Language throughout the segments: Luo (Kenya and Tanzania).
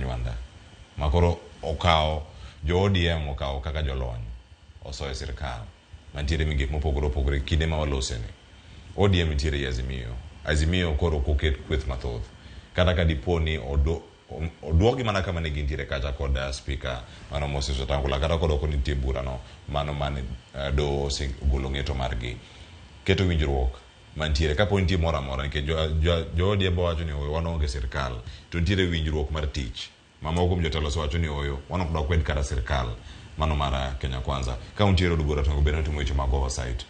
Nywanda makoro okao jo ODM okao kaka jolony osoyo sirkal mantiere migik mopogore opogore kinde ma waloseni ODM nitiere Azimio koro koket kweth mathoth kata ka diponi oduogi mana kama ne gintiere kacha kod speaker mano Moses Wetangula kata kod ok nitie burano mano mane do golo ng'eto margi keto winjruok mantiere kapo nitie mora mora nikech jo ODM wacho ni oyo wan onge sirkal to nitiere winjruok mar tich mamoko jotelo wacho ni oyo wan ok dwar kwed kata sirkal mano mara Kenya Kwanza ka untiere od bura to obed timo weche mag oversight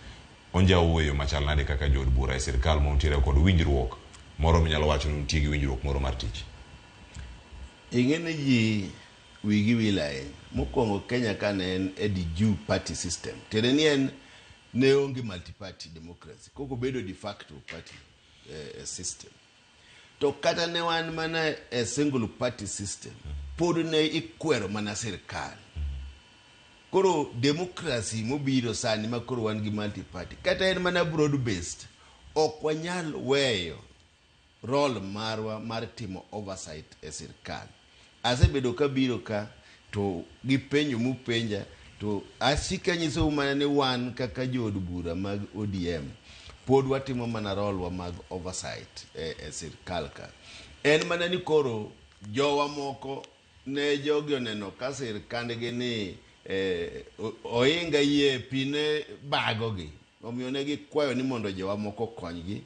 onja wuoyo machal nade kaka jo od bura e sirkal ma untiere kod winjruok moro minyalo wacho ni untie gi winjruok moro mar tich. Ing'ene ji wigi wilaya mokwongo Kenya kane en DU party system tere ni en ne onge multi-party democracy koko bedo de facto party system to kata ne wan mana a single party system pod ne ikwero mana sirkal koro democracy mobiro sani ma koro wan gi multi-party kata en mana broad based ok wanyal weyo role marwa mar timo oversight e sirkal asebedo kabiro ka to gipenjo mupenja to asika nyiso mana ni wan kaka jood bura mag ODM pod watimo mana role wa mag oversight e sirkal ka en mana ni koro jowa moko ne jogi oneno ka sirkandgi ni oinga yie pine bagogi omiyo ne gikwayo ni mondo jowa moko konygi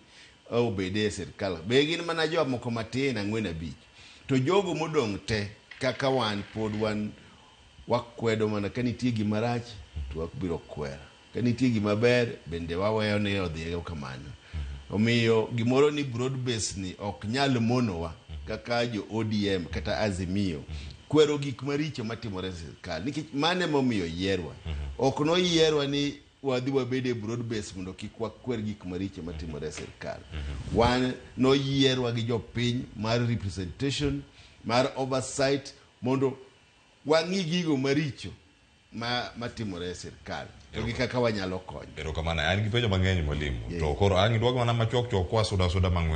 obede e sirkal be gin mana jowa moko matin 4-5 to jogo modong' te kaka wan pod wan wakwedo mana ka nitie gima rach to wakbiro kwera ka nitie gima ber bende waweyo ni odhiego kamano omiyo gimoro ni broad base ni ok nyal monowa kaka jo ODM kata Azimio kwero gik maricho matimore e sirkal nikech mane momiyo yierwa ok no yierwa ni wadhi wabede broad base mondo kik wakwer gik maricho matimore e sirkal wan no yierwa gi jopiny mar representation mar oversight mondo wang'i gigo maricho matimore e sirkal to gi kaka wanyalo konyo. Erokamano an gi penjo mang'eny molimo to koro an idwoko mana machuok kwa suda mang'wen